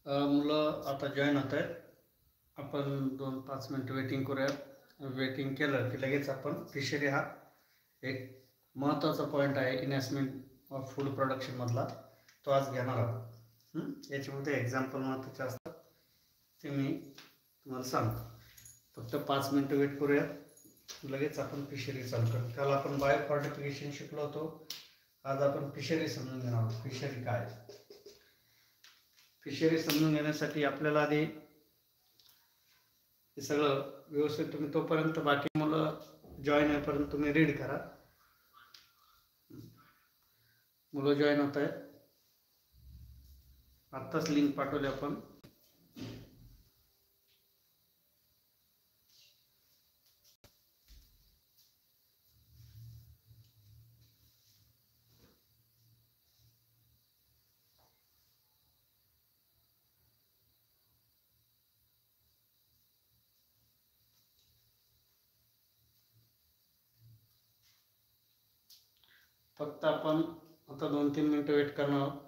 मुलं आता जॉईन होत आहेत. आपण 2-5 मिनटं वेटिंग करूया. वेटिंग केलं की लगेच आपण फिशरी हा एक महत्त्वाचा पॉईंट आहे इन्व्हेस्टमेंट ऑफ फूड प्रोडक्शनमधला, तो आज घेणार आहोत. याच्यामध्ये एक्झाम्पल महत्त्वाचे असतात ते मी तुम्हाला सांगतो. फक्त 5 मिनटं वेट करूया, लगेच आपण फिशरी चालू करू. काल आपण बायो फॉर्टिफिकेशन शिकलो होतो, आज आपण फिशरी समजून घेणार आहोत. फिशरी काय? फिशरी समजून घेण्यासाठी आपल्याला आधी हे सगळं व्यवस्थित तुम्ही तोपर्यंत बाकी मुलं जॉईन होईपर्यंत तुम्ही रीड करा. मुलं जॉईन होत आहेत, आत्ताच लिंक पाठवली आपण. फक्त आपण आता 2-3 मिनटं वेट करणार आहोत.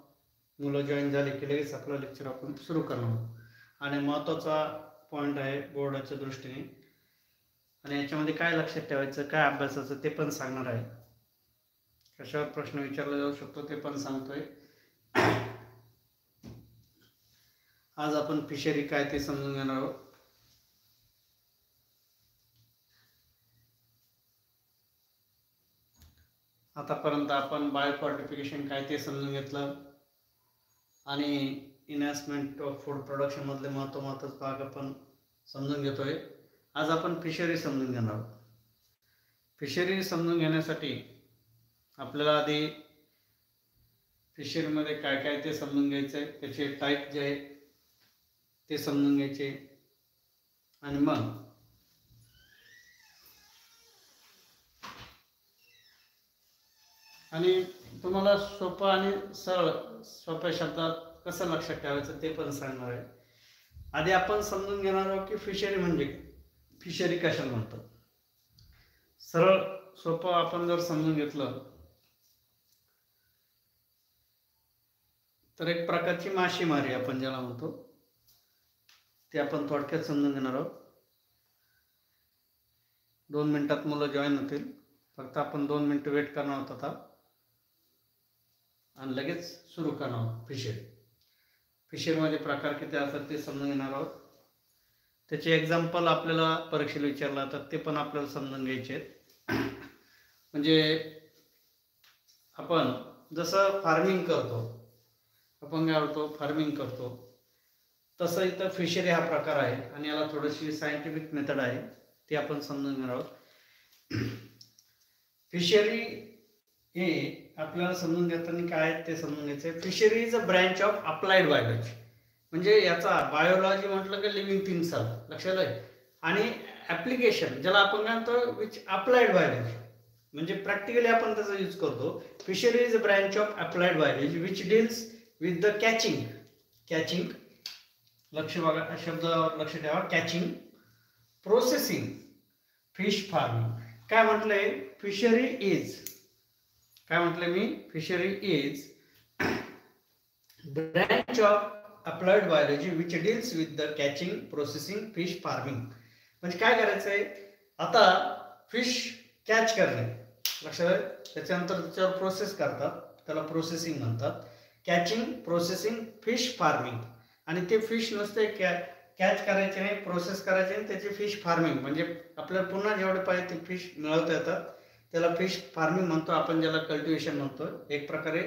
मुलं जॉईन झाली की लगेच आपलं लेक्चर आपण सुरू करणार आहोत. आणि महत्त्वाचा पॉईंट आहे बोर्डाच्या दृष्टीने, आणि याच्यामध्ये काय लक्षात ठेवायचं, काय अभ्यासाचं ते पण सांगणार आहे. कशावर प्रश्न विचारला जाऊ शकतो ते पण सांगतोय. आज आपण फिशरी काय ते समजून घेणार आहोत. आतापर्यंत आपण बायो फॉर्टिफिकेशन काय ते समजून घेतलं आणि इन्व्हेस्टमेंट ऑफ फूड प्रोडक्शन मधले महत्त्वाचे भाग आपण समजून घेतोय. आज आपण फिशरी समजून घेणार आहोत. फिशरी समजून घेण्यासाठी आपल्याला आधी फिशरीमध्ये काय काय ते समजून घ्यायचं आहे, त्याचे टाईप जे आहेत ते समजून घ्यायचे, आणि मग आणि तुम्हाला सोपं आणि सरळ सोप्या शब्दात कसं लक्षात ठेवायचं ते पण सांगणार आहे. आधी आपण समजून घेणार आहोत की फिशरी म्हणजे फिशरी कशाला म्हणतात. सरळ सोपं आपण जर समजून घेतलं तर एक प्रकारची मासेमारी आपण ज्याला म्हणतो ते आपण थोडक्यात समजून घेणार आहोत. 2 मिनिटात मुलं जॉईन होतील. फक्त आपण 2 मिनिटं वेट करणार आहोत आता आणि लगेच सुरू करणार आहोत. फिशरीमध्ये प्रकार किती असतात ते समजून घेणार आहोत. त्याचे एक्झाम्पल आपल्याला परीक्षेला विचारला तर ते पण आपल्याला समजून घ्यायचे आहेत. म्हणजे आपण जसं फार्मिंग करतो, आपण काय होतो फार्मिंग करतो, तसं इथं फिशरी हा प्रकार आहे आणि याला थोडीशी सायंटिफिक मेथड आहे, ती आपण समजून घेणार आहोत. फिशरी हे आपल्याला समजून घेताना काय ते समजून घ्यायचं. Fishery is a branch of applied biology. म्हणजे याचा बायोलॉजी म्हटलं की लिव्हिंग थिंग्स लक्षात आहे, आणि ॲप्लिकेशन ज्याला आपण काय म्हणतो विच अप्लाइड बायोलॉजी, म्हणजे प्रॅक्टिकली आपण त्याचा यूज करतो. Fishery is a branch of applied biology which deals with the catching लक्ष बघा, शब्दावर लक्ष ठेवा, कॅचिंग, प्रोसेसिंग, फिश फार्मिंग. काय म्हटलंय फिशरी इज, काय म्हटलं मी, fishery is branch of applied biology which deals with the catching, processing, fish farming. म्हणजे काय करायचंय, आता फिश कॅच करणे लक्षात आहे, त्याच्यानंतर त्याच्यावर प्रोसेस करतात, त्याला प्रोसेसिंग म्हणतात. Catching, processing, fish farming. आणि ते फिश नुसते कॅच करायचे नाही, प्रोसेस करायचे नाही, त्याची फिश फार्मिंग म्हणजे आपल्याला पुन्हा जेवढे पाहिजे ते फिश मिळवता येतात, त्याला फिश फार्मिंग म्हणतो आपण, ज्याला कल्टिवेशन म्हणतो. एक प्रकारे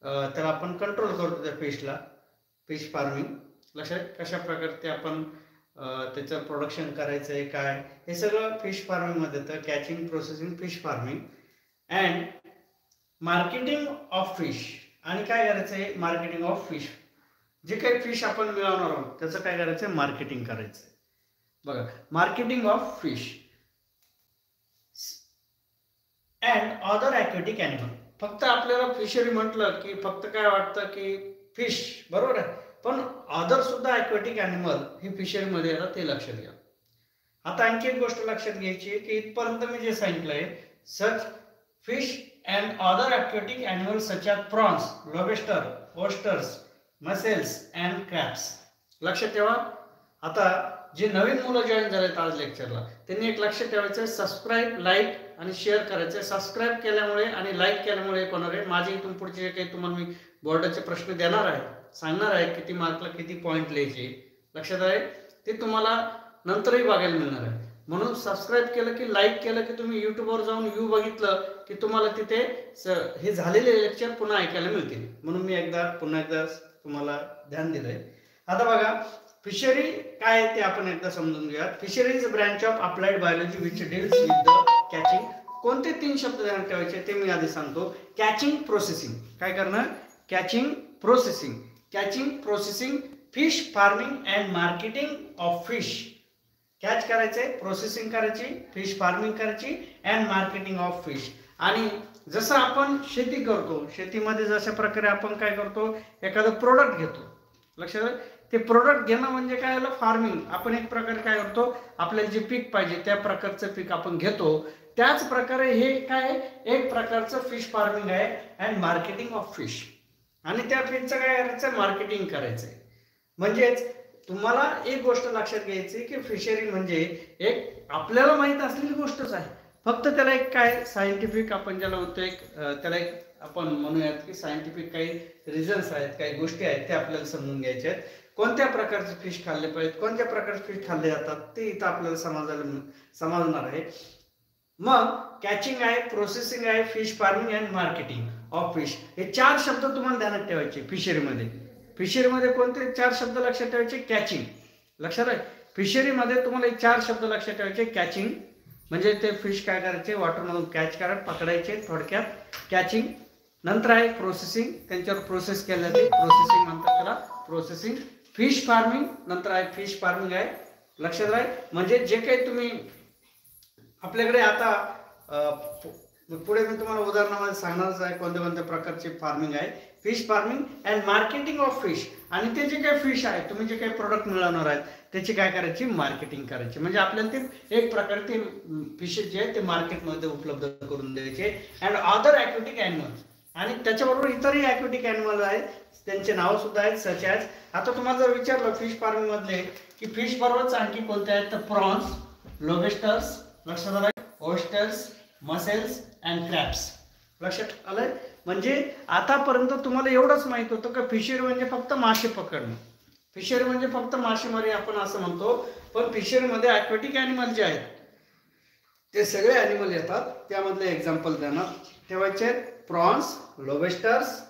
त्याला आपण कंट्रोल करतो त्या फिशला, फिश फार्मिंग. लक्षात कशा प्रकारे ते आपण त्याचं प्रोडक्शन करायचं आहे काय, हे सगळं फिश फार्मिंगमध्ये येतं. Catching, processing, fish farming and marketing of fish. आणि काय करायचं आहे, मार्केटिंग ऑफ फिश. जे काही फिश आपण मिळवणार आहोत त्याचं काय करायचं, मार्केटिंग करायचं. बघा, marketing of fish and other aquatic animal. फक्त आपल्याला फिशरी म्हटलं की फक्त काय वाटतं की फिश, बरोबर आहे, पण अदर सुद्धा ॲक्वेटिक ॲनिमल ही फिशरीमध्ये येतात, ते लक्षात घ्या. आता आणखी एक गोष्ट लक्षात घ्यायची की इथपर्यंत मी जे सांगितलंय, such fish and other aquatic animal such as prawns, lobster, oysters, mussels and crabs. लक्षात ठेवा. आता जे नवीन मुलं जॉईन झालेत आज लेक्चरला, त्यांनी एक लक्षात ठेवायचं, सबस्क्राईब, लाईक आणि शेअर करायचं. सबस्क्राईब केल्यामुळे आणि लाईक केल्यामुळे एक होणार आहे, माझे इथून पुढचे जे काही तुम्हाला मी बोर्डाचे प्रश्न देणार आहे, सांगणार आहे किती मार्कला किती पॉईंट लिहायचे, लक्षात आहे, ते तुम्हाला नंतरही बघायला मिळणार आहे. म्हणून सबस्क्राईब केलं की, लाईक केलं की, तुम्ही यूट्यूबवर जाऊन व्ह्यू बघितलं की तुम्हाला तिथे हे झालेले लेक्चर पुन्हा ऐकायला मिळतील. म्हणून मी पुन्हा एकदा तुम्हाला ध्यान दिलंय. आता बघा, फिशरी काय ते आपण एकदा समजून घेऊयात. Fishery is a branch of applied biology which deals with the catching. कोणते 3 शब्द ध्यानात ठेवायचे ते मी आधी सांगतो. Catching, processing. काय करणं? Catching, processing. Catching, processing, fish farming and marketing of fish. Catch करायचे, प्रोसेसिंग करायची, फिश फार्मिंग करायची अँड मार्केटिंग ऑफ फिश. आणि जसं आपण शेती करतो, शेतीमध्ये जशा प्रकारे आपण काय करतो, एखादं प्रोडक्ट घेतो, लक्षात, ते प्रोडक्ट घेणं म्हणजे काय आलं, फार्मिंग. आपण एक प्रकारे काय करतो, आपल्याला जे पीक पाहिजे त्या प्रकारचं पीक आपण घेतो. त्याच प्रकारे हे काय, एक प्रकारचं फिश फार्मिंग आहे अँड मार्केटिंग ऑफ फिश. आणि त्या फिशचं काय करायचं, मार्केटिंग करायचंय. म्हणजेच तुम्हाला एक गोष्ट लक्षात घ्यायची की फिशरी म्हणजे एक आपल्याला माहित असलेली गोष्टच आहे, फक्त त्याला एक काय सायंटिफिक आपण ज्याला म्हणतो, एक त्याला एक आपण म्हणूयात की सायंटिफिक काही रिझन्स आहेत, काही गोष्टी आहेत, ते आपल्याला समजून घ्यायचे आहेत. कोणत्या प्रकारचे फिश खाल्ले पाहिजेत, कोणत्या प्रकारचे फिश खाल्ले जातात, ते इथं आपल्याला समजणार आहे. मग कॅचिंग आहे, प्रोसेसिंग आहे, fish farming and marketing of fish, हे 4 शब्द तुम्हाला ध्यानात ठेवायचे फिशरीमध्ये. फिशरीमध्ये कोणते 4 शब्द लक्षात ठेवायचे? कॅचिंग, लक्षात आहे. फिशरीमध्ये तुम्हाला 4 शब्द लक्षात ठेवायचे. कॅचिंग म्हणजे ते फिश काय करायचे, वॉटरमधून कॅच पकडायचे, थोडक्यात कॅचिंग. नंतर आहे प्रोसेसिंग, त्यांच्यावर प्रोसेस केल्या जाते, प्रोसेसिंग म्हणतात त्याला, प्रोसेसिंग. फिश फार्मिंग, नंतर आहे फिश फार्मिंग आहे, लक्षात आहे. म्हणजे जे काही तुम्ही आपल्याकडे आता पुढे मी तुम्हाला उदाहरणामध्ये सांगणारच आहे कोणत्या कोणत्या प्रकारचे फार्मिंग आहे. Fish farming and marketing of fish. आणि ते जे काही फिश आहे, तुम्ही जे काही प्रोडक्ट मिळवणार आहेत त्याची काय करायची, मार्केटिंग करायची. म्हणजे आपल्याला ते एक प्रकारे ते फिश जे आहे ते मार्केटमध्ये उपलब्ध करून द्यायचे. अँड अदर ॲक्वेटिक ॲनिमल्स, आणि त्याच्याबरोबर इतरही ॲक्वेटिक ॲनिमल आहेत, त्यांचे नाव सुद्धा आहेत, सच ॲज. आता तुम्हाला जर विचारलं फिश फार्मिंग मधले की फिश बरोबरच आणखी कोणते आहेत, तर प्रॉन्स, लोबस्टर्स, लक्षात आलं, ऑयस्टर्स, मसेल्स अँड क्रॅब्स, लक्षात आलंय. म्हणजे आतापर्यंत तुम्हाला एवढंच माहित होतं की फिशरी म्हणजे फक्त मासे पकडणं, फिशरी म्हणजे फक्त मासेमारी आपण असं म्हणतो. पण फिशरीमध्ये ॲक्वेटिक ॲनिमल जे आहेत ते सगळे ॲनिमल येतात. त्यामधले एक्झाम्पल ध्यानात ठेवायचे, प्रॉन्स, लोबस्टर्स,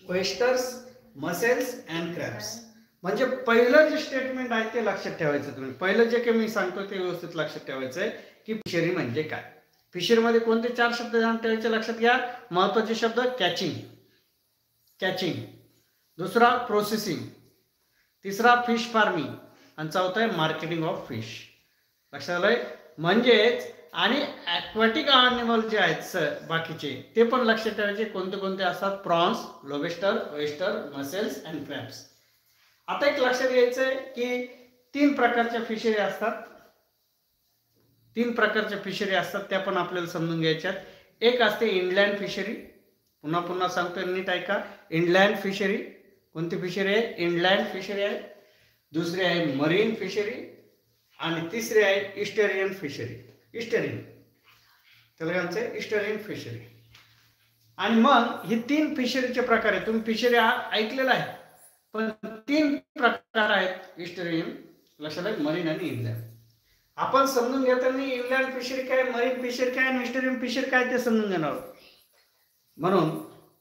ऑयस्टर्स, मसेल्स अँड क्रॅब्स. म्हणजे पहिलं जे स्टेटमेंट आहे ते लक्षात ठेवायचं. तुम्ही पहिलं जे काही मी सांगतो ते व्यवस्थित लक्षात ठेवायचं आहे की फिशरी म्हणजे काय. फिशरीमध्ये कोणते 4 शब्द ध्यानात ठेवायचे, लक्षात घ्या. महत्वाचे शब्द, कॅचिंग, कॅचिंग. दुसरा प्रोसेसिंग, तिसरा फिश फार्मिंग, आणि चौथा आहे मार्केटिंग ऑफ फिश, लक्षात आलंय. म्हणजेच आणि ॲक्वेटिक ॲनिमल जे आहेत बाकीचे ते पण लक्षात ठेवायचे, कोणते कोणते असतात, prawns, lobster, oyster, mussels and crabs. आता एक लक्षात घ्यायचं आहे की 3 प्रकारच्या फिशरी असतात, 3 प्रकारच्या फिशरी असतात, त्या पण आपल्याला समजून घ्यायच्यात. एक असते इनलँड फिशरी, पुन्हा पुन्हा सांगतो नीट ऐका. इनलँड फिशरी, कोणती फिशरी आहे, इनलँड फिशरी आहे. दुसरी आहे मरीन फिशरी, आणि तिसरी आहे इस्टेरियन फिशरी. इस्टेरियन, त्याला काय म्हणते, इस्टेरियन फिशरी. आणि मग ही 3 फिशरीचे प्रकार आहेत. तुम्ही फिशरी ऐकलेला आहे, पण 3 प्रकार आहेत इस्टेरियन, लक्षात आहे, मरीन आणि इनलँड. आपण समजून घेताना इनलँड फिशरी काय, मरीन फिशरी काय आणि इस्टेरियन फिशरी काय ते समजून घेणार. म्हणून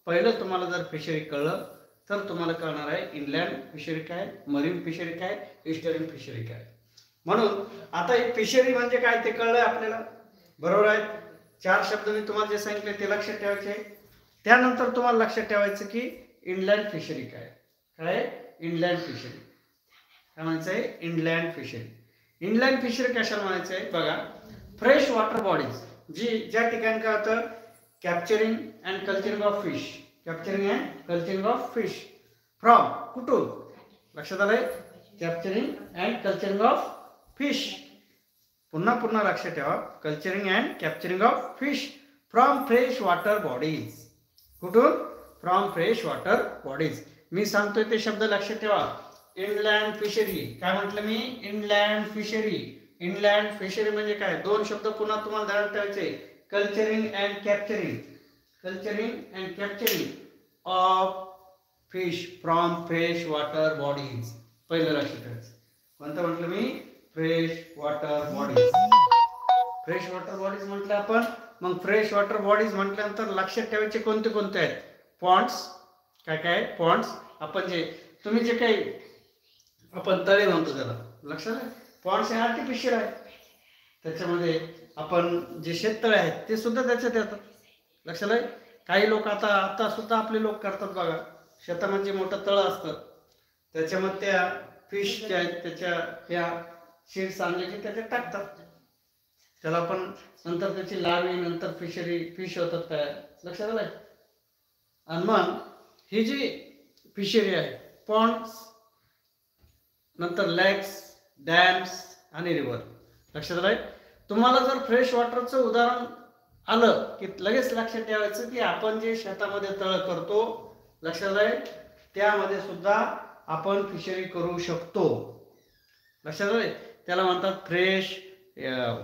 पहिलं तुम्हाला जर फिशरी कळलं तर तुम्हाला कळणार आहे इनलँड फिशरी काय, मरीन फिशरी काय, इस्टेरियन फिशरी काय. म्हणून आता ही फिशरी म्हणजे काय ते कळलंय आपल्याला, बरोबर आहे. 4 शब्द मी तुम्हाला जे सांगितले ते लक्षात ठेवायचे. त्यानंतर तुम्हाला लक्षात ठेवायचं की इनलँड फिशरी काय, काय इनलँड फिशरी काय म्हणायचं आहे, इनलँड फिशरी. इनलँड फिशरी कशाला म्हणायचं आहे बघा, फ्रेश वॉटर बॉडीज, जी ज्या ठिकाणी काय होतं, capturing and culturing of fish, capturing and culturing of fish from, कुठून, लक्षात आलंय, capturing and culturing of fish. पुन्हा पुन्हा लक्षात ठेवा, culturing and capturing of fish from fresh water bodies. कुठून, फ्रॉम फ्रेश वॉटर बॉडीज. मी सांगतोय ते शब्द लक्षात ठेवा. Inland fishery. काय म्हटलं मी? Inland fishery. इनलँड फिशरी म्हणजे काय? दोन शब्द पुन्हा तुम्हाला ध्यानात ठेवायचे. Culturing and capturing. Culturing and capturing of fish from fresh water bodies. पहिलं लक्षात ठेवायचं. कोणतं म्हटलं मी? Fresh water bodies. Fresh water bodies म्हटलं आपण. मग फ्रेश वॉटर बॉडीज म्हटल्यानंतर लक्षात ठेवायचे कोणते कोणते आहेत? पॉन्ड्स. काय काय? पॉन्ड्स. आपण जे तुम्ही जे काही आपण तळे म्हणतो त्याला लक्षात आहे. पॉन्ड्स हे आर्टिफिशियल आहे. त्याच्यामध्ये आपण जे शेततळे आहेत ते सुद्धा त्याच्यात येतात. लक्षात आहे. काही लोक आता सुद्धा आपले लोक करतात बघा. शेतामध्ये मोठं तळ असतं त्याच्यामध्ये त्या फिश ज्या आहेत त्याच्या ह्या शीट्स आणले की त्याच्यात टाकतात. त्याला आपण नंतर त्याची लावी नंतर फिश होतात तयार. लक्षात आलंय. आणि मग ही जी फिशरी आहे पॉन्ड्स नंतर लेक्स डॅम्स आणि रिव्हर. लक्षात आलंय. तुम्हाला जर फ्रेश वॉटरचं उदाहरण आलं की लगेच लक्षात ठेवायचं की आपण जे शेतामध्ये तळ करतो लक्षात आहे त्यामध्ये सुद्धा आपण फिशरी करू शकतो. लक्षात आलंय. त्याला म्हणतात फ्रेश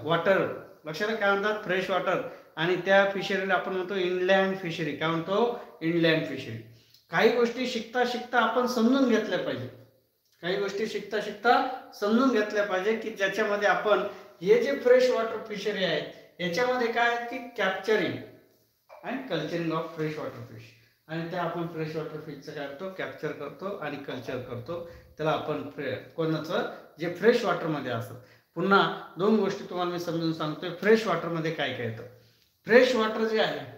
वॉटर. लक्षात काय म्हणतात? Fresh water. आणि त्या फिशरीला आपण म्हणतो इनलँड फिशरी. काय म्हणतो? Inland fishery. काही गोष्टी शिकता शिकता आपण समजून घेतल्या पाहिजे. काही गोष्टी शिकता शिकता समजून घेतल्या पाहिजे की ज्याच्यामध्ये आपण हे जे फ्रेश वॉटर फिशरी आहेत याच्यामध्ये काय आहे की capturing and culturing of fresh water fish. आणि त्या आपण फ्रेश वॉटर फिशचं काय करतो? कॅप्चर करतो आणि कल्चर करतो. त्याला आपण कोणाचं जे फ्रेश वॉटरमध्ये असतं. पुन्हा दोन गोष्टी तुम्हाला मी समजून सांगतोय. फ्रेश वॉटरमध्ये काय काय येतं? फ्रेश वॉटर जे आहे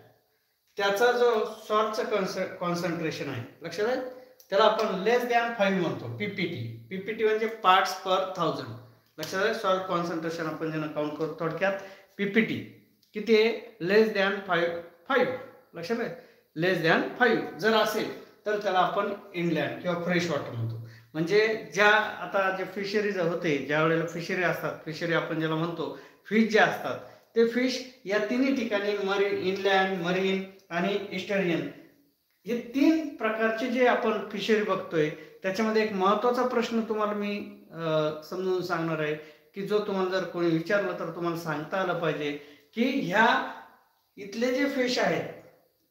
त्याचा जो सॉल्टचं कॉन्सन्ट्रेशन आहे लक्षात आहे त्याला आपण लेस दॅन 5 म्हणतो. पीपीटी. पीपीटी म्हणजे पार्ट्स पर 1000. लक्षात आहे. सॉल्ट कॉन्सन्ट्रेशन आपण ज्यांना काउंट करतो थोडक्यात पीपीटी किती आहे? लेस दॅन 5. लक्षात आहे. लेस दॅन 5 जर असेल तर त्याला आपण इनलँड किंवा फ्रेश वॉटर म्हणतो. म्हणजे ज्या आता जे फिशरीज होते ज्या वेळेला फिशरी असतात फिशरी आपण ज्याला म्हणतो फिश जे असतात ते फिश या तिन्ही ठिकाणी इनलँड मरीन आणि इस्टरियन हे 3 प्रकारचे जे आपण फिशरी बघतोय त्याच्यामध्ये एक महत्त्वाचा प्रश्न तुम्हाला मी समजून सांगणार आहे की जो तुम्हाला जर कोणी विचारलं तर तुम्हाला सांगता आलं पाहिजे की ह्या इथले जे फिश आहेत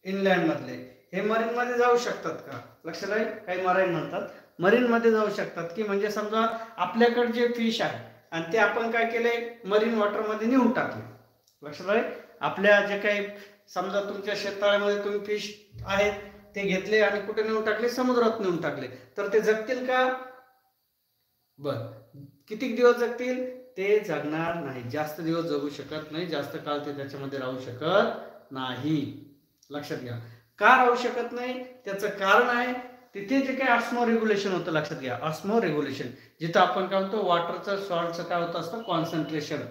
इनलँड मधले हे मरीन मध्ये जाऊ शकतात का? लक्षात आहे. काही मराईन म्हणतात मरीन मध्ये जाऊ शकतात की म्हणजे समजा आपल्याकडे जे फिश आहे आणि ते आपण काय केले मरीन वॉटर मध्ये नेऊन टाकले. लक्षात आहे. आपल्या जे काही समजा तुमच्या शेततळ्यामध्ये तुम्ही फिश आहेत ते घेतले आणि कुठे नेऊन टाकले? समुद्रात नेऊन टाकले. तर ते जगतील का? किती दिवस जगतील? ते जगणार नाही. जास्त दिवस जगू शकत नाही. जास्त काळ ते त्याच्यामध्ये राहू शकत नाही. लक्षात घ्या. का राहू शकत नाही? त्याचं कारण आहे तिथे जे काही ऑस्मो रेग्युलेशन होतं. लक्षात घ्या. ऑस्मो रेग्युलेशन जिथं आपण काय म्हणतो वॉटरचं सॉल्टचं काय होतं असतं कॉन्सन्ट्रेशन.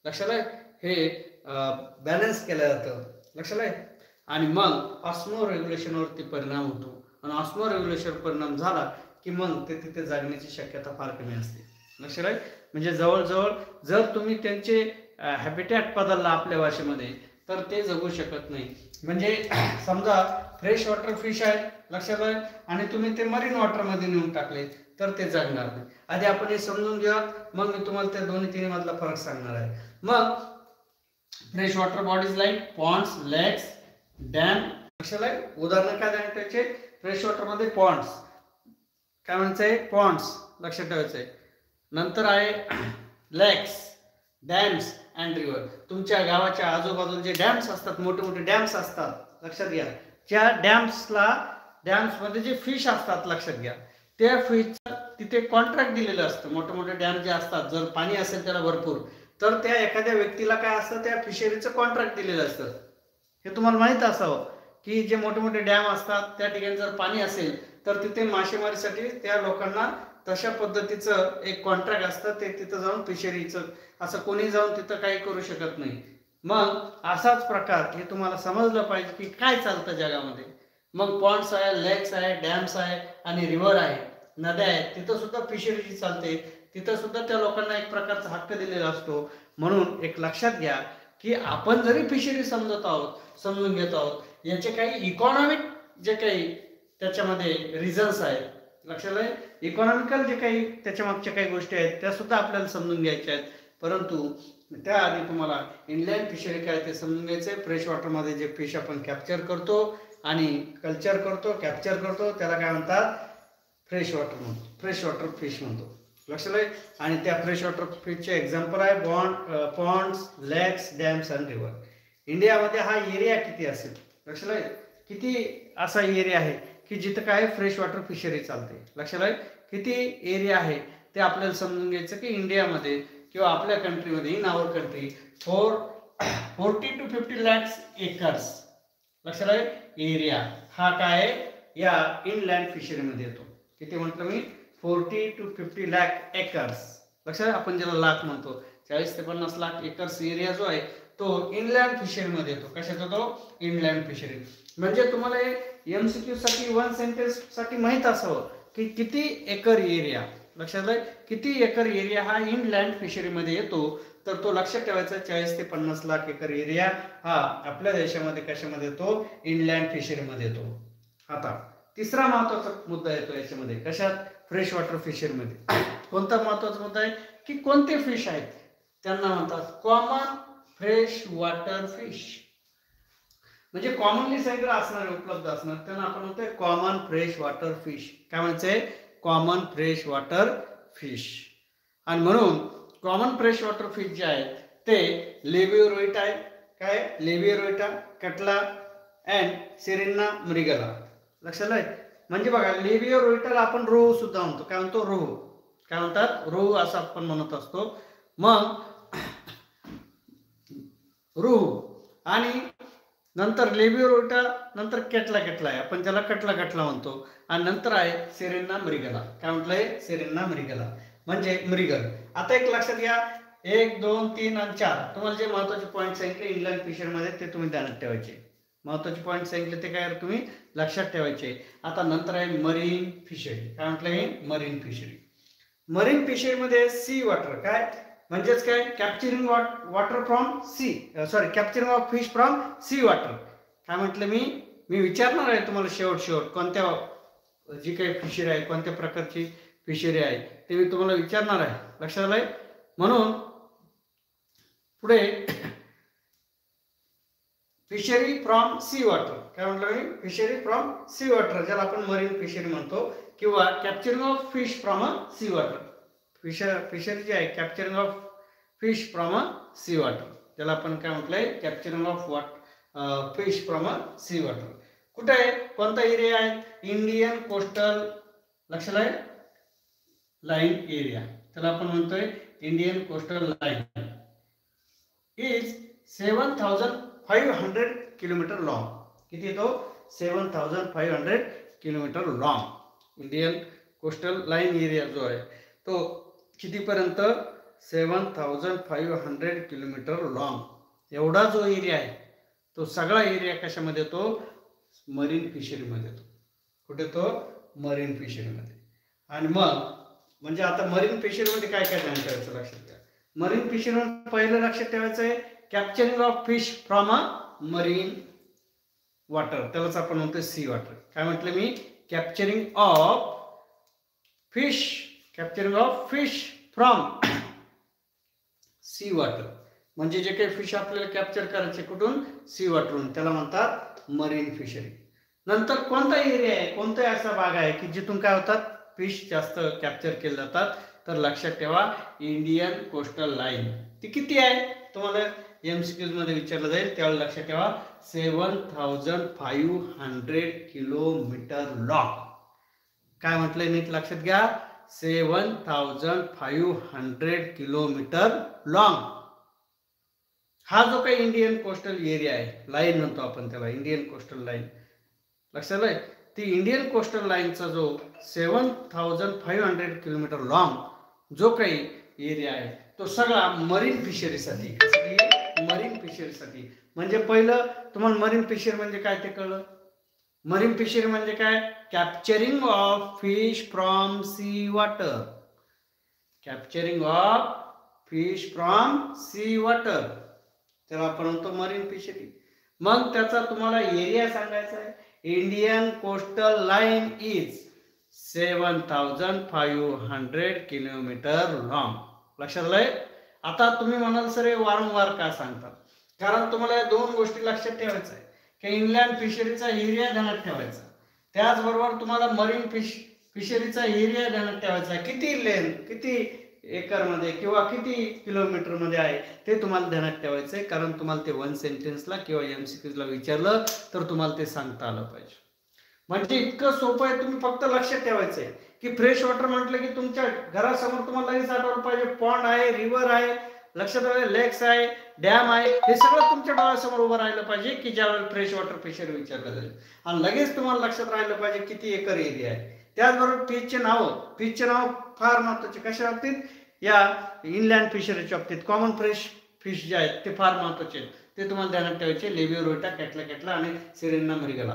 लक्षात आहे. हे बॅलन्स केलं जातं. लक्षात आहे. आणि मग ऑस्मो रेग्युलेशनवरती परिणाम होतो आणि ऑस्मो रेग्युलेशन परिणाम झाला की मग ते तिथे जगण्याची शक्यता फार कमी असते. लक्षात आहे. म्हणजे जवळजवळ जर तुम्ही त्यांचे हॅबिटॅट बदलला आपल्या भाषेमध्ये तर ते जगू शकत नाही. म्हणजे समजा फ्रेश वॉटर फिश आहे लक्षात आहे आणि तुम्ही ते मरीन वॉटर मध्ये नेऊन टाकले तर ते जगणार नाही. आधी आपण हे समजून घ्या मग मी तुम्हाला त्या दोन्ही तिन्ही मधला फरक सांगणार आहे. मग fresh water bodies like ponds लेक्स डॅम. लक्षात आहे. उदाहरण काय द्यायचे त्याचे? फ्रेश वॉटर मध्ये पॉन्ड्स काय म्हणायचंय? पॉन्ड्स लक्षात ठेवायचंय. नंतर आहे लेक्स डॅम्स अँड रिव्हर. तुमच्या गावाच्या आजूबाजूला जे डॅम्स असतात मोठे मोठे डॅम्स असतात लक्षात घ्या. त्या डॅम्स मध्ये जे फिश असतात लक्षात घ्या त्या फिशचं तिथे कॉन्ट्रॅक्ट दिलेलं असतं. मोठे मोठे डॅम जे असतात जर पाणी असेल त्याला भरपूर तर त्या एखाद्या व्यक्तीला काय असतं त्या फिशरीचं कॉन्ट्रॅक्ट दिलेलं असतं. हे तुम्हाला माहित असावं की जे मोठे मोठे डॅम असतात त्या ठिकाणी जर पाणी असेल तर तिथे मासेमारीसाठी त्या लोकांना तशा पद्धतीचं एक कॉन्ट्रॅक्ट असतं. ते तिथं जाऊन फिशरीचं असं कोणी जाऊन तिथं काही करू शकत नाही. मग असाच प्रकार हे तुम्हाला समजलं पाहिजे की काय चालतं जगामध्ये. मग पॉन्ड्स आहे लेक्स आहे डॅम्स आहे आणि रिव्हर आहे नद्या आहेत तिथं सुद्धा फिशरी चालते. तिथं सुद्धा त्या लोकांना एक प्रकारचा हक्क दिलेला असतो. म्हणून एक लक्षात घ्या की आपण जरी फिशरी समजून घेत आहोत याचे काही इकॉनॉमिक जे काही त्याच्यामध्ये रिझन्स आहेत लक्षात आहे इकॉनॉमिकल जे काही त्याच्या मागच्या काही गोष्टी आहेत त्या सुद्धा आपल्याला समजून घ्यायच्या आहेत, परंतु त्याआधी तुम्हाला इनलँड फिशरी काय ते समजून घ्यायचं आहे. फ्रेश वॉटरमध्ये जे फिश आपण कॅप्चर करतो आणि कल्चर करतो, कॅप्चर करतो, त्याला काय म्हणतात, फ्रेश वॉटर म्हणतो, फ्रेश वॉटर फिश म्हणतो. लक्षात आहे. आणि त्या फ्रेश वॉटर फिशचे एक्झाम्पल आहे पॉन्ड्स, लेक्स, डॅम्स आणि रिव्हर. इंडियामध्ये हा एरिया किती असेल, लक्षात आहे, किती असा एरिया आहे की जिथं काय फ्रेश वॉटर फिशरी चालते. लक्षात आहे, किती एरिया आहे ते आपल्याला समजून घ्यायचं की इंडियामध्ये किंवा आपल्या कंट्रीमध्ये, in our country 40 to 50 lakhs acres. लक्षात आहे, एरिया हा काय या इनलँड फिशरीमध्ये येतो. किती म्हटलं मी, 40 to 50 lakh एकर्स. लक्षात आहे, आपण ज्याला लाख म्हणतो, 40 ते 50 लाख एकर्स एरिया जो आहे तो इनलँड फिशरीमध्ये येतो. कशात येतो, इनलँड फिशरी. म्हणजे तुम्हाला एमसीक्यू साठी 1 सेंटेन्स साठी माहित असावं की किती एकर एरिया. लक्षात आहे, किती एकर एरिया हा इनलँड फिशरीमध्ये येतो. तर तो लक्षात ठेवायचा, 40 ते 50 लाख एकर एरिया हा आपल्या देशामध्ये कशामध्ये येतो, इनलँड फिशरीमध्ये येतो. आता तिसरा महत्वाचा मुद्दा येतो याच्यामध्ये, कशात, फ्रेश वॉटर फिशरीमध्ये. कोणता महत्वाचा मुद्दा आहे की कोणते फिश आहेत, त्यांना म्हणतात कॉमन फ्रेश वॉटर फिश. म्हणजे कॉमनली सगळं असणार, उपलब्ध असणार, त्यांना आपण म्हणतोय कॉमन फ्रेश वॉटर फिश. काय म्हणायचंय, कॉमन फ्रेश वॉटर फिश. आणि म्हणून कॉमन फ्रेश वॉटर फिश जे आहेत ते लेबिओरोइटा आहे. काय, लेबिओरोइटा, कटला अँड सेरेन्ना मृगेला. लक्षात आहे. म्हणजे बघा, लेबिओरोइटाला आपण रोहू सुद्धा म्हणतो. काय म्हणतो, रोहू. काय म्हणतात, रोहू असं आपण म्हणत असतो. मग रोहू आणि नंतर लेबिओरोइटा, नंतर केटला आहे, आपण त्याला कटला म्हणतो. आणि नंतर आहे सेरेन्ना मृगेला. काय म्हटलंय, सेरेन्ना मृगेला म्हणजे मृगल. आता एक लक्षात घ्या, 1, 2, 3 आणि 4 तुम्हाला जे महत्वाचे पॉईंट सांगितले इनलँड फिशरमध्ये ते तुम्ही ध्यानात ठेवायचे. महत्वाचे पॉईंट सांगितले ते काय तुम्ही लक्षात ठेवायचे. आता नंतर आहे मरीन फिशरी. काय म्हटलंय, मरीन फिशरी. मरीन फिशरीमध्ये सी वॉटर, काय म्हणजेच काय, capturing water from sea, sorry, capturing of fish from sea water. काय म्हटलं मी विचारणार आहे तुम्हाला शेवट कोणत्या जी काही फिशरी आहे, कोणत्या प्रकारची फिशरी आहे ते मी तुम्हाला विचारणार आहे. लक्षात आलंय. म्हणून पुढे फिशरी फ्रॉम सी वॉटर. काय म्हटलं मी, फिशरी फ्रॉम सी वॉटर, ज्याला आपण मरीन फिशरी म्हणतो, किंवा capturing of fish from a sea water. Fishery जी आहे, capturing of fish from a sea water, त्याला आपण काय म्हटलंय, capturing of fish from a sea water. कुठे आहे, कोणता एरिया आहे, इंडियन कोस्टल, लक्षात आहे, लाईन एरिया, त्याला आपण म्हणतोय Indian coastal line, is 7500 kilometre long. किती येतो, 7500 kilometre long. Indian coastal line area जो आहे तो कितीपर्यंत, 7500 किलोमीटर लॉंग. एवढा जो एरिया आहे तो सगळा एरिया कशामध्ये येतो, मरीन फिशरीमध्ये येतो. कुठे तो, मरीन फिशरीमध्ये. आणि मग म्हणजे आता मरीन फिशरीमध्ये काय काय ध्यान ठेवायचं, लक्षात घ्या. मरीन फिशरीमध्ये पहिलं लक्षात ठेवायचं आहे capturing of fish from a marine water, त्यालाच आपण म्हणतो सी वॉटर. काय म्हटलं मी, capturing of fish from sea water. म्हणजे जे काही फिश आपल्याला कॅप्चर करायचे कुठून, सी वॉटरहून, त्याला म्हणतात मरीन फिशरी. नंतर कोणता एरिया आहे, कोणता असा भाग आहे की जिथून काय होतात, फिश जास्त कॅप्चर केले जातात, तर लक्षात ठेवा इंडियन कोस्टल लाईन. ती किती आहे तुम्हाला एमसीक्यूज मध्ये विचारलं जाईल, त्यावेळेला लक्षात ठेवा 7500 किलोमीटर लॉंग. काय म्हटलंय नीट लक्षात घ्या, 7500 किलोमीटर लॉंग. हा जो काही इंडियन कोस्टल एरिया आहे, लाईन म्हणतो आपण त्याला, इंडियन कोस्टल लाईन. लक्षात आलंय, ती इंडियन कोस्टल लाईनचा जो 7500 किलोमीटर लॉंग जो काही एरिया आहे तो सगळा मरीन फिशरीसाठी, मरीन फिशरीसाठी. म्हणजे पहिलं तुम्हाला मरीन फिशरी म्हणजे काय ते कळलं. मरीन फिशरी म्हणजे काय, capturing of fish from sea water. Capturing of fish from sea water, त्याला आपण म्हणतो मरीन फिशरी. मग त्याचा तुम्हाला एरिया सांगायचा आहे, Indian coastal line is 7,500 kilometre long. लक्षात आलंय. आता तुम्ही म्हणाल सर हे वारंवार का सांगतात, कारण तुम्हाला या दोन गोष्टी लक्षात ठेवायच्या आहे की इनलँड फिशरीचा एरिया ध्यानात ठेवायचा, त्याचबरोबर तुम्हाला मरीन फिशरीचा एरिया ध्यानात ठेवायचा आहे. किती लेंथ, किती एकरमध्ये किंवा किती किलोमीटरमध्ये आहे ते तुम्हाला ध्यानात ठेवायचं आहे, कारण तुम्हाला ते 1 सेंटेन्सला किंवा MCQला विचारलं तर तुम्हाला ते सांगता आलं पाहिजे. म्हणजे इतकं सोपं आहे, तुम्ही फक्त लक्षात ठेवायचं आहे की फ्रेश वॉटर म्हटलं की तुमच्या घरासमोर तुम्हाला लगेच आठवलं पाहिजे पॉन्ड आहे, रिव्हर आहे, लक्षात आलं लेक्स आहे, डॅम आहे, हे सगळं तुमच्या डोळ्यासमोर उभं राहिलं पाहिजे की ज्यावेळेला फ्रेश वॉटर फिशरी विचारलं जाईल. आणि लगेच तुम्हाला लक्षात राहिलं पाहिजे किती एकर एरिया आहे. त्याचबरोबर फिशचे नाव फार महत्वाचे. कशा बाबतीत? या इनलँड फिशरीच्या बाबतीत कॉमन फ्रेश फिश जे आहेत ते फार महत्वाचे आहेत, ते तुम्हाला ध्यानात ठेवायचे. लेबिओरोटा, कॅटला आणि सिरेन्ना मृगला,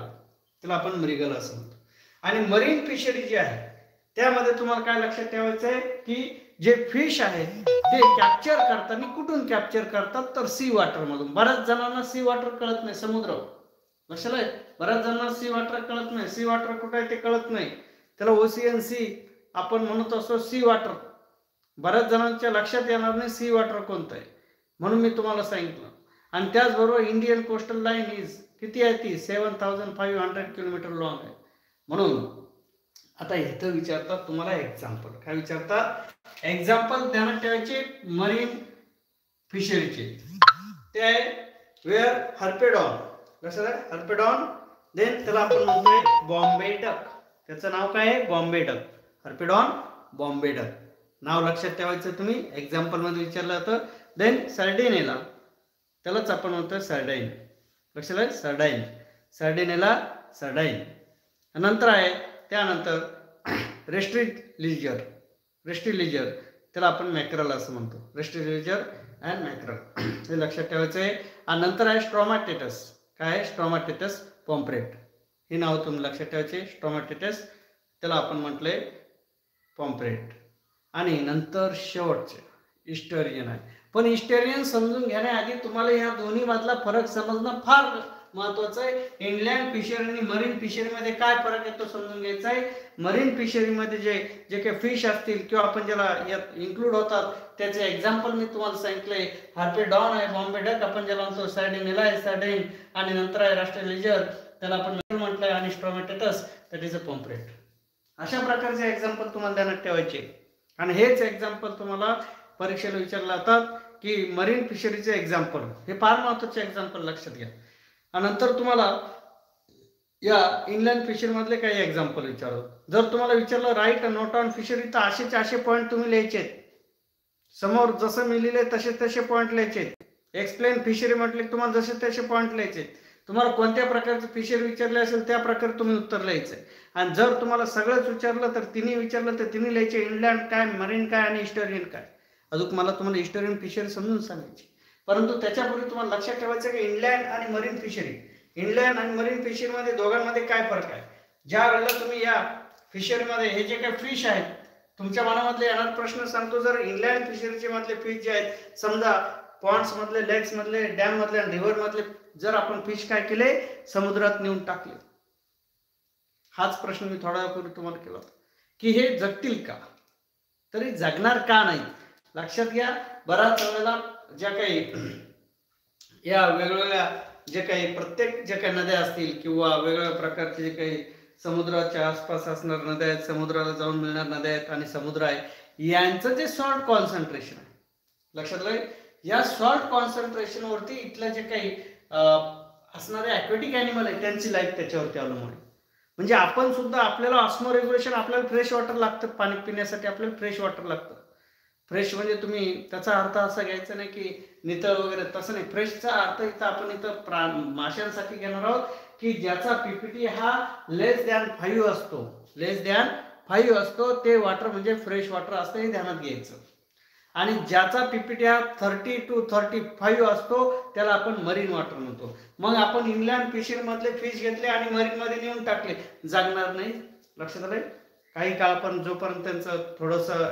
त्याला आपण मृगल असं म्हणतो. आणि मरीन फिशरी जी आहे त्यामध्ये तुम्हाला काय लक्षात ठेवायचं आहे की जे फिश आहे ते कॅप्चर करताना कुठून कॅप्चर करतात, तर सी वॉटर मधून. बऱ्याच जणांना सी वॉटर कळत नाही, समुद्र. लक्षात आहे, बऱ्याच जणांना सी वॉटर कळत नाही. सी वॉटर कुठे आहे ते कळत नाही, त्याला ओशियन सी आपण म्हणत असतो, सी वॉटर. बऱ्याच जणांच्या लक्षात येणार नाही सी वॉटर कोणतं आहे, म्हणून मी तुम्हाला सांगितलं. आणि त्याचबरोबर इंडियन कोस्टल लाईन इज किती आहे, ती 7,500 किलोमीटर लॉंग आहे. म्हणून आता इथं विचारतात तुम्हाला एक्झाम्पल. काय विचारतात? एक्झाम्पल ध्यानात ठेवायचे मरीन फिशरीचे. ते आहे वेअर हर्पेडॉन. कसं आहे हर्पेडॉन, देन त्याला आपण म्हणतोय बॉम्बे डक. त्याचं नाव काय आहे? बॉम्बे डक. हर्पेडॉन, बॉम्बे डक नाव लक्षात ठेवायचं तुम्ही. एक्झाम्पल मध्ये विचारलं तर. देन सर्डिनेला, त्यालाच आपण म्हणतोय सर्डाईन. लक्षात आहे, सर्डाईन. सर्डिनेला, सर्डाईन. नंतर आहे त्यानंतर रेस्ट्रिलिजर. त्याला आपण मॅक्रल असं म्हणतो. रेस्ट्रिलिजर अँड मॅक्रल, हे लक्षात ठेवायचं आहे. आणि नंतर आहे स्ट्रोमाटेटस. काय आहे? स्ट्रोमाटेटस पॉम्प्रेट. हे नाव तुम्ही लक्षात ठेवायचे. स्ट्रोमाटेटस, त्याला आपण म्हटलंय पॉम्प्रेट. आणि नंतर शेवटचे इस्टेरियन आहे. पण इस्टेरियन समजून घेण्याआधी तुम्हाला या दोन्ही मधला फरक समजणं फार महत्वाचं आहे. इनलँड फिशरी आणि मरीन फिशरीमध्ये काय फरक येतो समजून घ्यायचा आहे. मरीन फिशरीमध्ये जे काही फिश असतील किंवा आपण ज्याला यात इन्क्लूड होतात त्याचे एक्झाम्पल मी तुम्हाला सांगितलंय. हार्पेडॉन आहे, बॉम्बे डक आपण ज्याला म्हणतो, सर्डिनेला आहे, सर्डाईन, आणि नंतर आहे रेस्ट्रिलिजर, त्याला आपण म्हटलंय, आणि स्ट्रोमॅटेटस, दॅट इज अ पॉम्प्रेट. अशा प्रकारचे एक्झाम्पल तुम्हाला ध्यानात ठेवायचे. आणि हेच एक्झाम्पल तुम्हाला परीक्षेला विचारले जातात की मरीन फिशरीचे एक्झाम्पल. हे फार महत्वाचे एक्झाम्पल लक्षात घ्या. नंतर तुम्हाला या इनलँड फिशरी मधले काही एक्झाम्पल विचारतो. जर तुम्हाला विचारलं right a note on fishery, तर असे पॉईंट तुम्ही लिहायचे. समोर जसं मी लिहिले तसे पॉईंट लिहायचे. एक्सप्लेन फिशरी म्हटले तुम्हाला जसे तसे पॉईंट लिहायचे. तुम्हाला कोणत्या प्रकारचे फिशरी विचारले असेल त्या प्रकारे तुम्ही उत्तर लिहायचंय. आणि जर तुम्हाला सगळंच विचारलं तर तिन्ही विचारलं तर तिन्ही लिहायचे. इनलँड काय, मरीन काय आणि इस्टेरियन काय. अजून तुम्हाला इस्टेरियन फिशरी समजून सांगायची. परंतु त्याच्यापूर्वी तुम्हाला लक्षात ठेवायचं की इनलँड आणि मरीन फिशरी, इनलँड आणि मरीन फिशरीमध्ये दोघांमध्ये काय फरक आहे. ज्या वेळेला तुम्ही या फिशरीमध्ये हे जे काही फिश आहेत, तुमच्या मनामधले येणार प्रश्न सांगतो. जर इनलँड फिशरीचे मधले फिश जे आहेत, समजा पॉन्ड्स मधले, लेक्स मधले, डॅम मधले आणि रिव्हर मधले, जर आपण फिश काय केले, समुद्रात नेऊन टाकले. हाच प्रश्न मी थोडा वेळापूर्वी तुम्हाला केला होता की हे जगतील का, तरी जगणार का नाही. लक्षात घ्या, बराच वेळेला ज्या काही या वेगवेगळ्या जे काही प्रत्येक जे काही नद्या असतील किंवा वेगवेगळ्या प्रकारचे जे काही समुद्राच्या आसपास असणार नद्या आहेत, समुद्राला जाऊन मिळणार नद्या आहेत आणि समुद्र आहे, यांचं जे सॉल्ट कॉन्सन्ट्रेशन आहे, लक्षात घ्या, या सॉल्ट कॉन्सन्ट्रेशन वरती इथलं जे काही असणारे ॲक्वेटिक ॲनिमल आहे त्यांची लाईफ त्याच्यावरती अवलंबून आहे. म्हणजे आपण सुद्धा, आपल्याला ऑस्मो रेग्युलेशन, आपल्याला फ्रेश वॉटर लागतं पाणी पिण्यासाठी, आपल्याला फ्रेश वॉटर लागतं. फ्रेश म्हणजे तुम्ही त्याचा अर्थ असा घ्यायचा नाही की नितळ वगैरे, तसं नाही. फ्रेशचा अर्थ इथं आपण इथं माशांसाठी घेणार आहोत की ज्याचा पीपीटी हा लेस दॅन 5 असतो, लेस दॅन 5 असतो, ते वॉटर म्हणजे फ्रेश वॉटर असतं, हे ध्यानात घ्यायचं. आणि ज्याचा पीपीटी हा 30 to 35 असतो त्याला आपण मरीन वॉटर म्हणतो. मग आपण इनलँड फिशरी मधले फिश घेतले आणि मरीन मध्ये नेऊन टाकले, जगणार नाही. लक्षात आलंय. काही काळ पण जोपर्यंत त्यांचं थोडंसं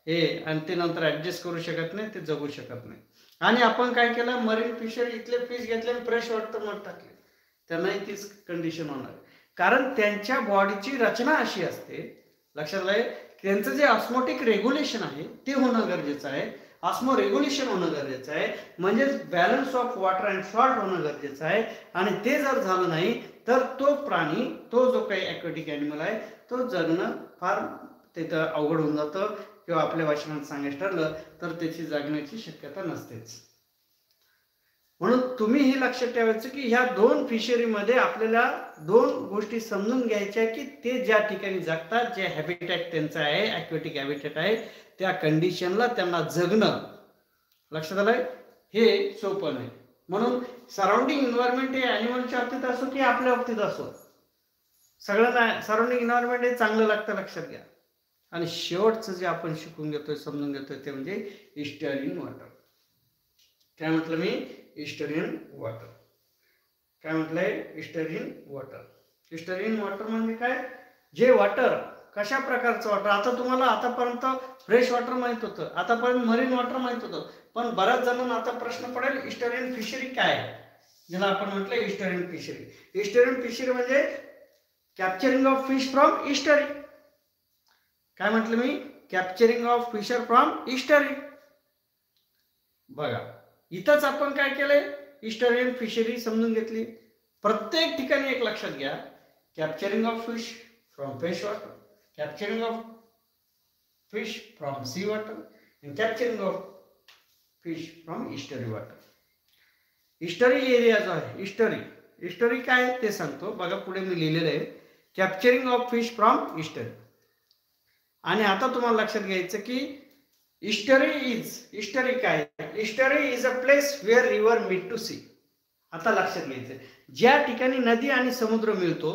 हे आणि ते नंतर ऍडजस्ट करू शकत नाही, ते जगू शकत नाही. आणि आपण काय केलं, मरीन फिशरी इथले फिश घेतले आणि फ्रेश वॉटर मध्ये टाकले, त्यांनाही तीच कंडिशन होणार. कारण त्यांच्या बॉडीची रचना अशी असते लक्षात आलंय. त्यांचं जे ऑस्मोटिक रेग्युलेशन आहे ते होणं गरजेचं आहे. ऑस्मो रेग्युलेशन होणं गरजेचं आहे, म्हणजेच balance of water and salt होणं गरजेचं आहे. आणि ते जर झालं नाही तर तो प्राणी, तो जो काही ॲक्वेटिक ॲनिमल आहे तो जगणं फार तिथं अवघड होऊन जातं, किंवा आपल्या भाषेमध्ये सांगायचं ठरलं तर त्याची जगण्याची शक्यता नसतेच. म्हणून तुम्ही हे लक्षात ठेवायचं की ह्या दोन फिशरीमध्ये आपल्याला दोन गोष्टी समजून घ्यायच्या, की ते ज्या ठिकाणी जगतात, जे हॅबिटॅट त्यांचं आहे, ॲक्वेटिक हॅबिटॅट आहे, त्या कंडिशनला त्यांना जगणं, लक्षात आलंय, हे सोपं नाही. म्हणून सराउंडिंग एन्व्हायरमेंट हे ॲनिमलच्या बाबतीत असो की आपल्या बाबतीत असो, सगळ्यांना सराउंडिंग एन्व्हायरमेंट हे चांगलं लागतं, लक्षात घ्या. आणि शेवटचं जे आपण शिकून घेतोय, समजून घेतोय, ते म्हणजे ईस्टर्न वॉटर. काय म्हटलं मी? Eastern water. काय म्हटलंय? Eastern water. ईस्टर्न वॉटर म्हणजे काय? जे वॉटर, कशा प्रकारचं वॉटर. आता तुम्हाला आतापर्यंत फ्रेश वॉटर माहित होतं, आतापर्यंत मरीन वॉटर माहित होतं, पण बऱ्याच जणांना आता प्रश्न पडेल ईस्टर्न फिशरी काय आहे, ज्याला आपण म्हटलं ईस्टर्न फिशरी. ईस्टर्न फिशरी म्हणजे capturing of fish from estuary. काय म्हटलं मी? Capturing of fisher from estuary. बघा, इथंच आपण काय केलंय, ईस्टर्न फिशरी समजून घेतली. प्रत्येक ठिकाणी एक लक्षात घ्या, capturing of fish from fresh water, capturing of fish from sea water, and capturing of fish from estuary water. Estuary area जो आहे, ईस्टरी काय ते सांगतो. बघा पुढे मी लिहिलेलं आहे, capturing of fish from estuary. आणि आता तुम्हाला लक्षात घ्यायचं की ईस्टरी काय? Estuary is a place where river meet to sea. आता लक्षात घ्यायचं, ज्या ठिकाणी नदी आणि समुद्र मिळतो,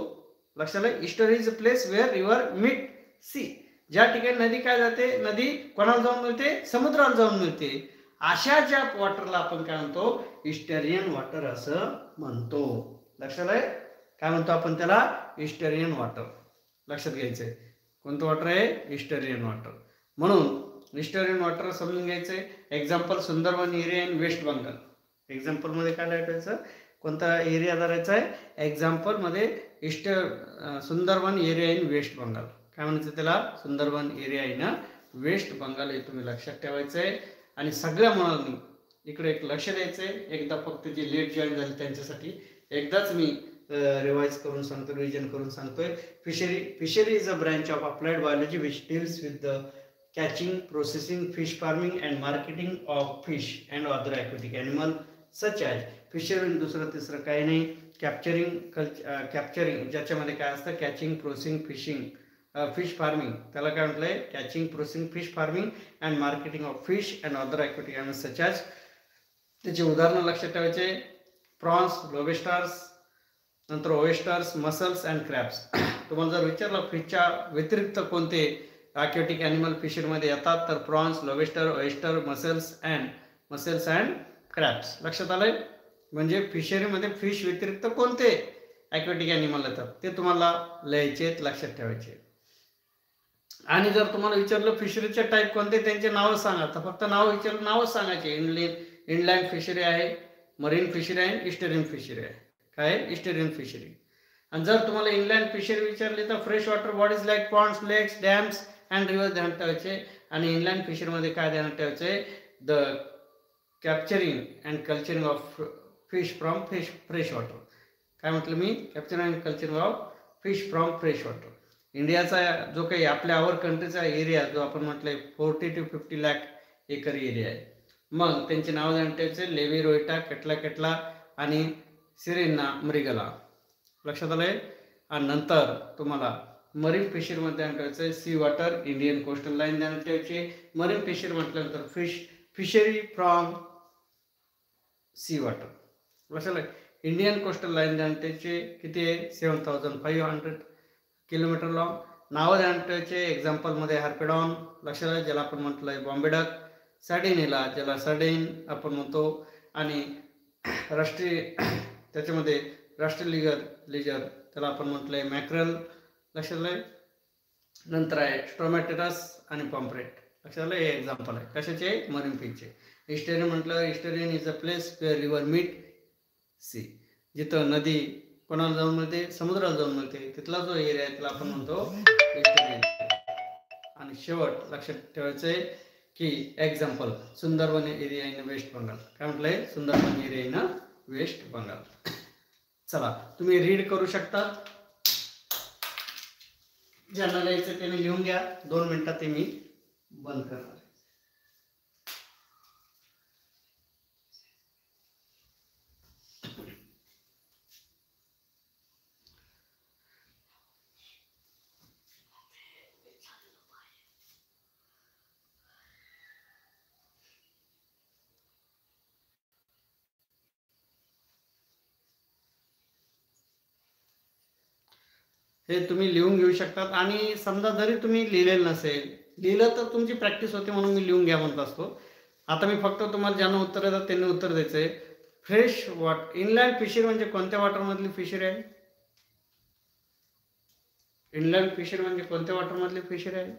लक्षात आलं, estuary is a place where river meet sea. ज्या ठिकाणी नदी काय जाते, नदी कोणाला जाऊन मिळते? समुद्राला जाऊन मिळते. अशा ज्या वॉटरला आपण काय म्हणतो? ईस्टरियन वॉटर असं म्हणतो. लक्षात आहे? काय म्हणतो आपण त्याला? Estuarine water. लक्षात घ्यायचंय, कोणतं वॉटर आहे? Estuarine water. म्हणून ईस्टर्न वॉटर समजून घ्यायचंय. Example Sundarban area in West Bengal. Example मध्ये काय लिहायचं? कोणता एरिया धरायचा आहे? एक्झाम्पल मध्ये सुंदरबन एरिया इन वेस्ट बंगाल. काय म्हणायचं त्याला? Sundarban area in West Bengal. हे तुम्ही लक्षात ठेवायचंय. आणि सगळ्या मुलांनी इकडे एक लक्ष द्यायचंय. एकदा फक्त जे लेट जॉईन झाले त्यांच्यासाठी एकदाच मी रिवाइज करून सांगतो, रिव्हिजन करून सांगतोय. Fishery is a branch of applied biology which deals with the catching, processing, fish farming and marketing of fish and other aquatic animal such as fishery. दुसरं तिसरं काही नाही. कॅप्चरिंग ज्याच्यामध्ये काय असतं? Catching, processing, fishing, fish farming. त्याला काय म्हटलंय? Catching, processing, fish farming and marketing of fish and other aquatic animals such as. त्याचे उदाहरणं लक्षात ठेवायचे. प्रॉन्स, लोबस्टर्स, नंतर ओएस्टर्स, मसल्स अँड क्रॅब्स. तुम्हाला जर विचारलं फिशच्या व्यतिरिक्त कोणते aquatic animal फिशरीमध्ये येतात, तर prawns, lobster, oyster, muscles and crabs. लक्षात आलंय? म्हणजे फिशरीमध्ये फिश व्यतिरिक्त कोणते aquatic animal येतात ते तुम्हाला लिहायचे, लक्षात ठेवायचे. आणि जर तुम्हाला विचारलं फिशरीचे टाईप कोणते, त्यांचे नाव सांगा, तर फक्त नाव विचारलं, नावच सांगायचे. इनलँड फिशरी आहे, मरीन फिशरी आहे, ईस्टर्न फिशरी आहे. काय? Estuarine fishery. आणि जर तुम्हाला इनलँड फिशरी विचारली तर fresh water bodies like ponds, lakes, dams and rivers ध्यानात ठेवायचे. आणि इनलँड फिशरीमध्ये काय ध्यानात ठेवायचे? The capturing and culturing of fish from fresh water. काय म्हटलं मी? Capturing and culturing of fish from fresh water. इंडियाचा जो काही आपल्या आवर कंट्रीचा एरिया जो आपण म्हटलंय 40 to 50 लाख एकर एरिया आहे. मग त्यांचे नाव ध्यानात ठेवायचे. लेवी, रोहिटा, कटला आणि सिरेना मृगला. लक्षात आलंय? आणि नंतर तुम्हाला मरीन फिशरीमध्ये ध्यान ठेवायचं. C water, Indian coastal line ध्यानात ठेवायची. मरीन फिशरी म्हटल्यानंतर फिशरी फ्रॉम सी वॉटर. लक्षात आलं? इंडियन कोस्टल लाईन ध्यानात ठेवायची. किती आहे? 7500 किलोमीटर लॉंग. नावं ध्यानात ठेवायचे. एक्झाम्पलमध्ये हार्पेडॉन, लक्षात आलं, ज्याला आपण म्हटलंय बॉम्बे डक. सार्डिनेला, ज्याला सार्डिन आपण म्हणतो. आणि राष्ट्रीय त्याच्यामध्ये राष्ट्रीय लिजर त्याला आपण म्हटलंय मॅक्रल. लक्षात आलंय? नंतर आहे स्ट्रोमॅटेरस आणि पॉम्फ्रेट. लक्षात आलं? हे एक्झाम्पल आहे कशाचे? मरीन फिशचे. ईस्टर्न म्हटलं, estuarine is a place where river meet sea. जिथं नदी कोणाला जाऊन मिळते? समुद्राला जाऊन मिळते. तिथला जो एरिया आहे त्याला आपण म्हणतो ईस्टर्न. आणि शेवट लक्षात ठेवायचं आहे की example Sundarban area in West Bengal. काय म्हटलंय? Sundarban area in West Bengal. चला तुम्ही रीड करू शकता. ज्यांना लिहायचं त्याने लिहून घ्या. 2 मिनिटात ते मी बंद करणार. हे तुम्ही लिहून घेऊ शकतात. आणि समजा जरी तुम्ही लिहिलेलं नसेल, लिहिलं तर तुमची प्रॅक्टिस होते म्हणून मी लिहून घ्या म्हणत असतो. आता मी फक्त तुम्हाला ज्यांना उत्तर येतात त्यांनी उत्तर द्यायचं आहे. फ्रेश वॉटर इनलँड फिशरी म्हणजे कोणत्या वॉटरमधली फिशरी आहे? इनलँड फिशरी म्हणजे कोणत्या वॉटरमधली फिशरी आहे?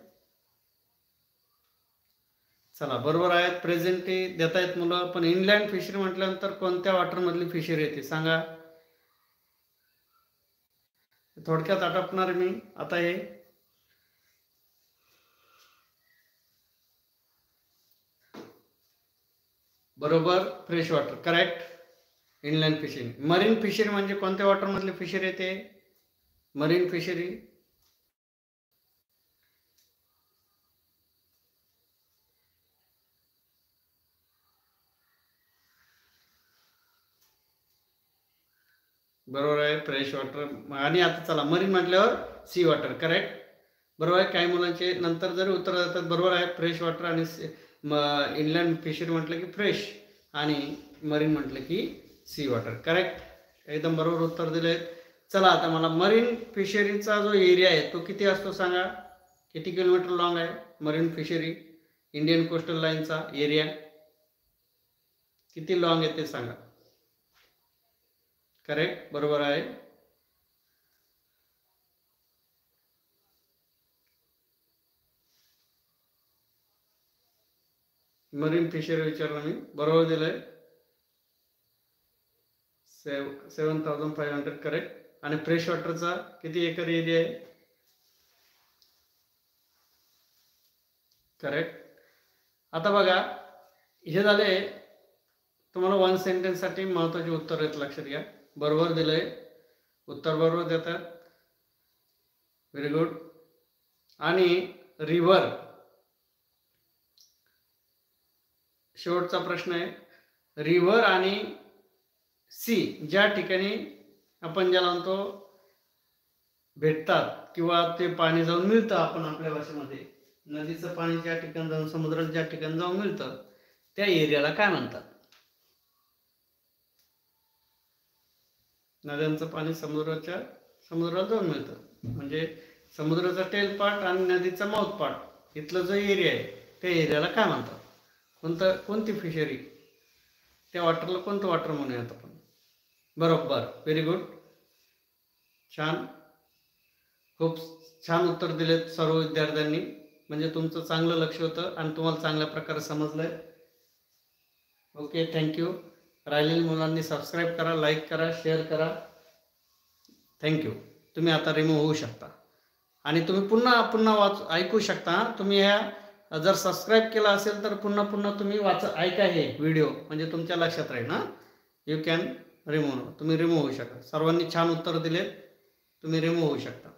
चला बरोबर आहे. प्रेझेंट देतायत मुलं. पण इनलँड फिशरी म्हटल्यानंतर कोणत्या वॉटरमधली फिशरी येते सांगा. थोडक्यात आटपणार मी आता. हे बरोबर fresh water correct. Inland fishery. Marine fishery म्हणजे कोणत्या वॉटरमधली फिशरी येते? Marine fishery. बरोबर आहे फ्रेश वॉटर. आणि आता चला मरीन म्हटल्यावर सी वॉटर करेक्ट. बरोबर आहे. काही मुलांचे नंतर जरी उत्तर देतात. बरोबर आहे. फ्रेश वॉटर आणि इनलँड फिशरी म्हटलं की फ्रेश आणि मरीन म्हटलं की सी वॉटर करेक्ट. एकदम बरोबर उत्तर दिले. चला आता मला मरीन फिशरीचा जो एरिया आहे तो किती असतो सांगा. किती किलोमीटर लॉंग आहे मरीन फिशरी? इंडियन कोस्टल लाईनचा एरिया किती लॉंग आहे ते सांगा. करेक्ट बरोबर आहे. मरीन फिशरी विचारलं मी. बरोबर दिलंय. 7,500 करेक्ट. आणि फ्रेश वॉटरचा किती एकर एरिया आहे? करेक्ट. आता बघा हे झाले तुम्हाला 1 सेंटेन्ससाठी महत्त्वाचे उत्तर आहेत. लक्षात घ्या. बरोबर दिलंय. उत्तर बरोबर देतात. Very good. आणि रिव्हर शेवटचा प्रश्न आहे. रिव्हर आणि सी ज्या ठिकाणी आपण ज्याला म्हणतो भेटतात किंवा ते पाणी जाऊन मिळतं, आपण आपल्या भाषेमध्ये नदीचं पाणी ज्या ठिकाणी जाऊन समुद्रात ज्या ठिकाणी जाऊन मिळतं त्या एरियाला काय म्हणतात? नद्यांचं पाणी समुद्रात जाऊन मिळतं म्हणजे समुद्राचा टेल पार्ट आणि नदीचा माउथ पार्ट इथलं जो एरिया आहे त्या एरियाला काय म्हणतात? कोणती फिशरी? त्या वॉटरला कोणतं वॉटर म्हणूयात आपण? बरोबर. Very good. छान. खूप छान उत्तर दिलेत सर्व विद्यार्थ्यांनी. म्हणजे तुमचं चांगलं लक्ष होतं आणि तुम्हाला चांगल्या प्रकारे समजलंय. Okay thank you. राहिलेल्या मुलांनी सबस्क्राईब करा, लाईक करा, शेअर करा. थँक्यू. तुम्ही आता रिमूव्ह होऊ शकता आणि तुम्ही पुन्हा ऐकू शकता. तुम्ही ह्या जर सबस्क्राईब केला असेल तर पुन्हा तुम्ही ऐका हे व्हिडिओ म्हणजे तुमच्या लक्षात राहील ना. You can remove. तुम्ही रिमूव्ह होऊ शकता. सर्वांनी छान उत्तर दिलेत. तुम्ही रिमूव्ह होऊ शकता.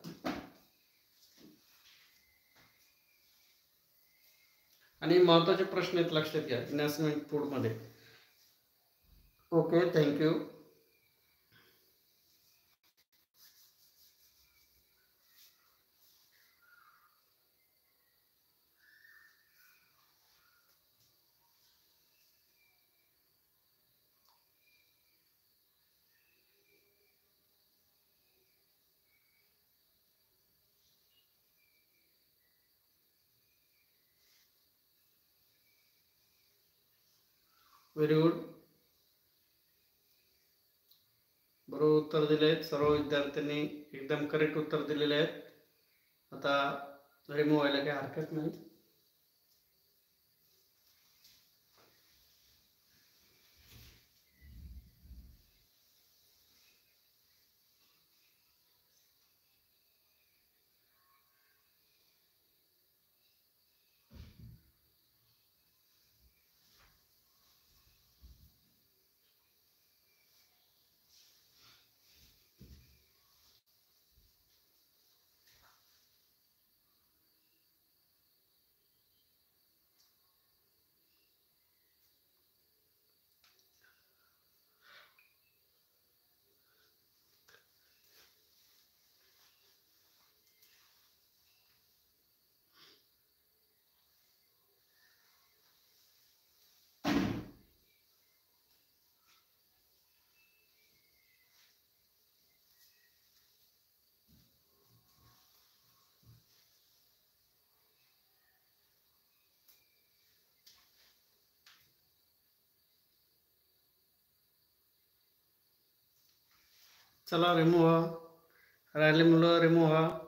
आणि महत्त्वाचे प्रश्न आहेत लक्षात घ्या नॅशनल फूडमध्ये. Okay thank you. Very good. बरोबर उत्तर दिले आहेत सर्व विद्यार्थ्यांनी. एकदम करेक्ट उत्तर दिलेले आहेत. आता रिमूव्ह व्हायला काही हरकत नाही. चला रिमूव्ह व्हा. राहिले मुलं रिमूव्ह व्हा.